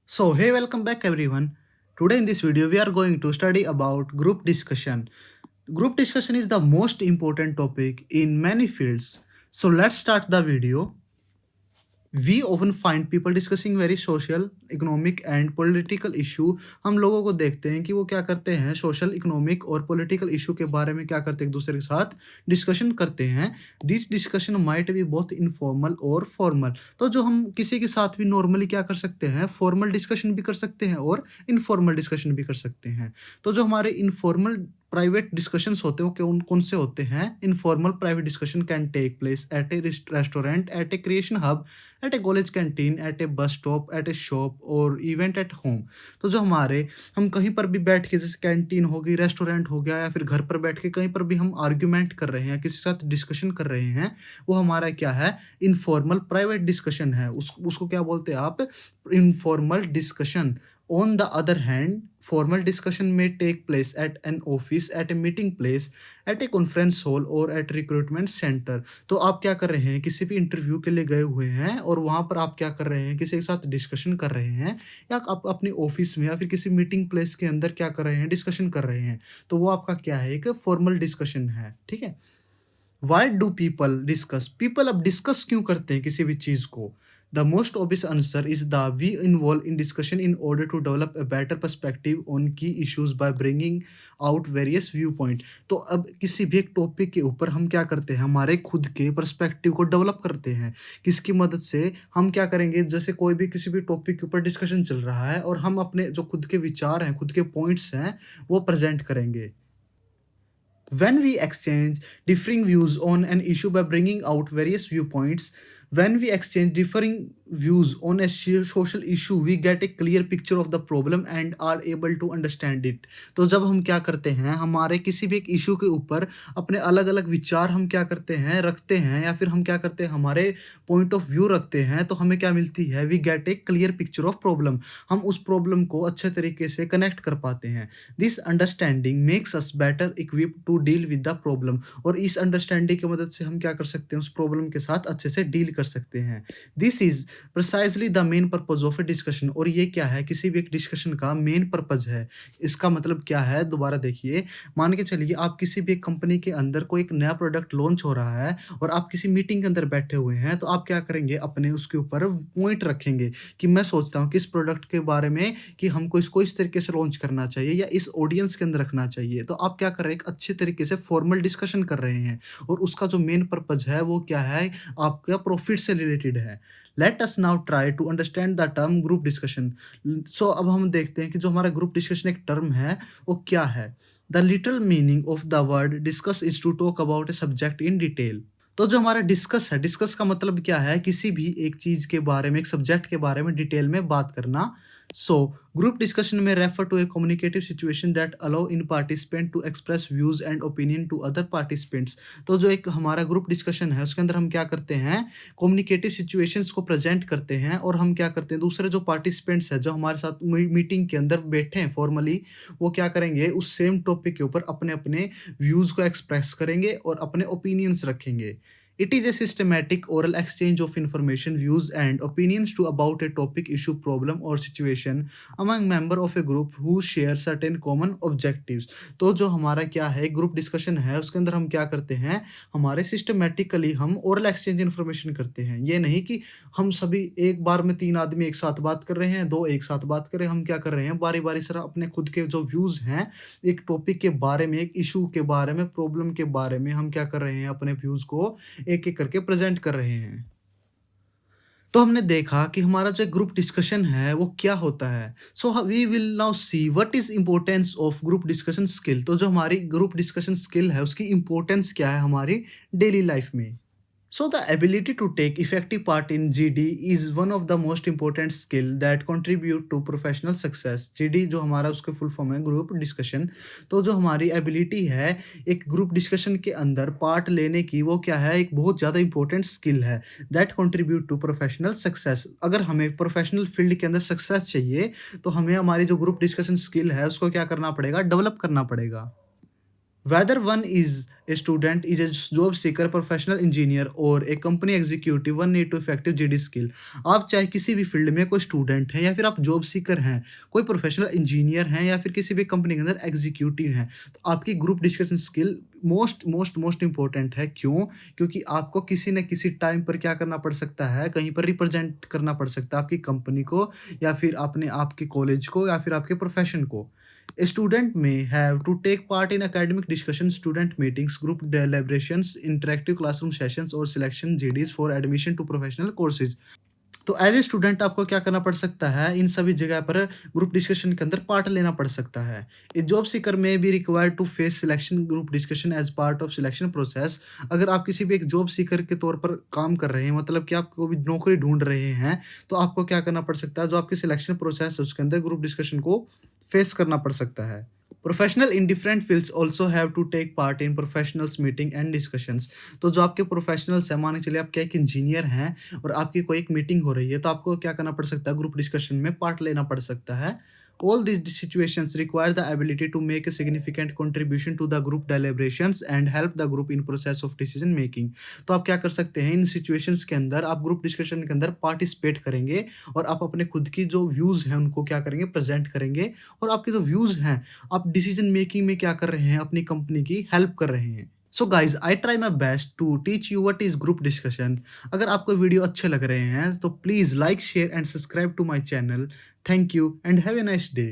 So, hey, welcome back everyone. Today in this video, we are going to study about group discussion. Group discussion is the most important topic in many fields. So, let's start the video. We often find people discussing very social, economic and political issue. हम लोगों को देखते हैं कि वो क्या करते हैं, सोशल, इकोनॉमिक और पॉलिटिकल इशू के बारे में क्या करते हैं, एक दूसरे के साथ डिस्कशन करते हैं. This discussion might be both informal और फॉर्मल. तो जो हम किसी के साथ भी नॉर्मली क्या कर सकते हैं, फॉर्मल डिस्कशन भी कर सकते हैं और इनफॉर्मल डिस्कशन भी कर सकते हैं. तो जो हमारे इनफॉर्मल प्राइवेट डिस्कशंस होते हैं वो कौन कौन से होते हैं. Informal private discussion can take place at a restaurant, at a creation hub, at a college canteen, at a bus stop, at a shop और इवेंट एट होम. तो जो हमारे हम कहीं पर भी बैठ के, जैसे कैंटीन हो गई, रेस्टोरेंट हो गया, या फिर घर पर बैठ के कहीं पर भी हम आर्ग्यूमेंट कर रहे हैं, किसी के साथ डिस्कशन कर रहे हैं, वो हमारा क्या है, इनफॉर्मल प्राइवेट डिस्कशन है. उसको क्या बोलते हैं आप, informal discussion. On the other hand, formal discussion may take place at an office, at a meeting place, at a conference hall or at recruitment center. तो आप क्या कर रहे हैं, किसी भी इंटरव्यू के लिए गए हुए हैं और वहाँ पर आप क्या कर रहे हैं, किसी के साथ डिस्कशन कर रहे हैं, या आप अपने ऑफिस में या फिर किसी मीटिंग प्लेस के अंदर क्या कर रहे हैं, डिस्कशन कर रहे हैं. तो वो आपका क्या है, एक फॉर्मल डिस्कशन है. ठीक है. Why do people discuss, people अब डिस्कस क्यों करते हैं किसी भी चीज़ को. The most obvious answer is the we involve in discussion in order to develop a better perspective on key issues by bringing out various view point. तो अब किसी भी एक टॉपिक के ऊपर हम क्या करते हैं, हमारे खुद के पर्सपेक्टिव को डेवलप करते हैं. किसकी मदद से हम क्या करेंगे, जैसे कोई भी किसी भी टॉपिक के ऊपर डिस्कशन चल रहा है और हम अपने जो खुद के विचार हैं, खुद के पॉइंट्स हैं, वो प्रेजेंट करेंगे. When we exchange differing views on an issue by bringing out various viewpoints, when we exchange differing views on a social issue, we get a clear picture of the problem and are able to understand it. तो जब हम क्या करते हैं, हमारे किसी भी एक इशू के ऊपर अपने अलग अलग विचार हम क्या करते हैं, रखते हैं, या फिर हम क्या करते हैं, हमारे पॉइंट ऑफ व्यू रखते हैं, तो हमें क्या मिलती है, we get a clear picture of problem. हम उस प्रॉब्लम को अच्छे तरीके से कनेक्ट कर पाते हैं. This understanding makes us better equipped to deal with the problem. और इस अंडरस्टैंडिंग की मदद से हम क्या कर सकते हैं, उस प्रॉब्लम के साथ अच्छे से डील कर सकते हैं. This is precisely the main purpose of A discussion. और ये क्या है, किसी भी एक डिस्कशन का मेन पर्पज है. इसका मतलब क्या है, दोबारा देखिए. मान के चलिए आप किसी भी एक कंपनी के अंदर कोई एक नया प्रोडक्ट लॉन्च हो रहा है और आप किसी मीटिंग के अंदर बैठे हुए हैं, तो आप क्या करेंगे, अपने उसके ऊपर पॉइंट रखेंगे कि मैं सोचता हूँ कि इस प्रोडक्ट के बारे में कि हमको इसको इस तरीके से लॉन्च करना चाहिए या इस ऑडियंस के अंदर रखना चाहिए. तो आप क्या कर रहे हैं, एक अच्छे तरीके से फॉर्मल डिस्कशन कर रहे हैं और उसका जो मेन पर्पज है वो क्या है, आपका प्रॉफिट से रिलेटेड है. Let us now try to understand the term group discussion. So अब हम देखते हैं कि जो हमारा ग्रुप डिस्कशन एक टर्म है वो क्या है. The little meaning of the word discuss is to talk about a subject in detail. तो जो हमारा डिस्कस है, डिस्कस का मतलब क्या है, किसी भी एक चीज़ के बारे में, एक सब्जेक्ट के बारे में डिटेल में बात करना. सो ग्रुप डिस्कशन में refer to a communicative situation that allow in participant to express views and opinion to other participants. तो जो एक हमारा ग्रुप डिस्कशन है उसके अंदर हम क्या करते हैं, कम्युनिकेटिव सिचुएशंस को प्रेजेंट करते हैं और हम क्या करते हैं, दूसरे जो पार्टिसिपेंट्स हैं जो हमारे साथ मीटिंग के अंदर बैठे हैं फॉर्मली, वो क्या करेंगे, उस सेम टॉपिक के ऊपर अपने अपने व्यूज़ को एक्सप्रेस करेंगे और अपने ओपिनियंस रखेंगे. It is a systematic oral exchange of information, views, and opinions to about a topic, issue, problem, or situation among member of a group who share certain common objectives. तो जो हमारा क्या है, group discussion है, उसके अंदर हम क्या करते हैं, हमारे सिस्टमेटिकली हम ओरल एक्सचेंज इन्फॉर्मेशन करते हैं. ये नहीं कि हम सभी एक बार में 3 आदमी एक साथ बात कर रहे हैं, 2 एक साथ बात कर रहे हैं. हम क्या कर रहे हैं, बारी-बारी से अपने खुद के जो व्यूज़ हैं, एक टॉपिक के बारे में, एक इश्यू के बारे में, प्रॉब्लम के बारे में हम क्या कर रहे हैं, अपने व्यूज़ को एक-एक करके प्रेज़ेंट कर रहे हैं. तो हमने देखा कि हमारा जो ग्रुप डिस्कशन है वो क्या होता है. So we will now see what is importance of group discussion skill. तो जो हमारी ग्रुप डिस्कशन स्किल है उसकी इम्पोर्टेंस क्या है हमारी डेली लाइफ में. So the ability to take effective part in GD is one of the most important skill that contribute to professional success. GD जो हमारा उसके फुल फॉर्म है ग्रुप डिस्कशन. तो जो हमारी एबिलिटी है एक ग्रुप डिस्कशन के अंदर पार्ट लेने की, वो क्या है, एक बहुत ज़्यादा इंपॉर्टेंट स्किल है that contribute to professional success. अगर हमें प्रोफेशनल फील्ड के अंदर सक्सेस चाहिए तो हमें हमारी जो ग्रुप डिस्कशन स्किल है उसको क्या करना पड़ेगा, डेवलप करना पड़ेगा. Whether one is A student is a job seeker, professional engineer or a company executive. One need to effective GD skill. आप चाहे किसी भी फील्ड में कोई स्टूडेंट हैं या फिर आप जॉब सीकर हैं, कोई प्रोफेशनल इंजीनियर हैं या फिर किसी भी कंपनी के अंदर एग्जीक्यूटिव हैं, तो आपकी group discussion skill most most most important है। क्यों? क्योंकि आपको किसी न किसी टाइम पर क्या करना पड़ सकता है, कहीं पर रिप्रेजेंट करना पड़ सकता है आपकी कंपनी को या फिर अपने आपके कॉलेज को या फिर आपके प्रोफेशन को। A student may have to take part in academic discussions, student meetings, group deliberations, interactive classroom sessions or selection GDs for admission to professional courses. तो एज ए स्टूडेंट आपको क्या करना पड़ सकता है, इन सभी जगह पर ग्रुप डिस्कशन के अंदर पार्ट लेना पड़ सकता है। ए job seeker may be required to face selection group discussion as part of selection process. अगर आप किसी भी एक जॉब सीकर के तौर पर काम कर रहे हैं, मतलब कि आप कोई भी नौकरी ढूंढ रहे हैं, तो आपको क्या करना पड़ सकता है, जो आपकी सिलेक्शन प्रोसेस है उसके अंदर ग्रुप डिस्कशन को फेस करना पड़ सकता है। Professional in different fields also have to take part in professionals meeting and discussions. तो जो आपके प्रोफेशनल्स हैं, मान के चलिए आप क्या एक इंजीनियर हैं और आपकी कोई एक मीटिंग हो रही है, तो आपको क्या करना पड़ सकता है, ग्रुप डिस्कशन में पार्ट लेना पड़ सकता है। All these situations require the ability to make a significant contribution to the group deliberations and help the group in process of decision making। तो आप क्या कर सकते हैं, इन situations के अंदर आप ग्रुप डिस्कशन के अंदर पार्टिसिपेट करेंगे और आप अपने खुद की जो व्यूज़ हैं उनको क्या करेंगे, प्रेजेंट करेंगे और आपके जो व्यूज़ हैं आप डिसीजन मेकिंग में क्या कर रहे हैं, अपनी कंपनी की हेल्प कर रहे हैं। So guys I try my best to teach you what is group discussion. अगर आपको वीडियो अच्छे लग रहे हैं तो please like share and subscribe to my channel. Thank you and have a nice day.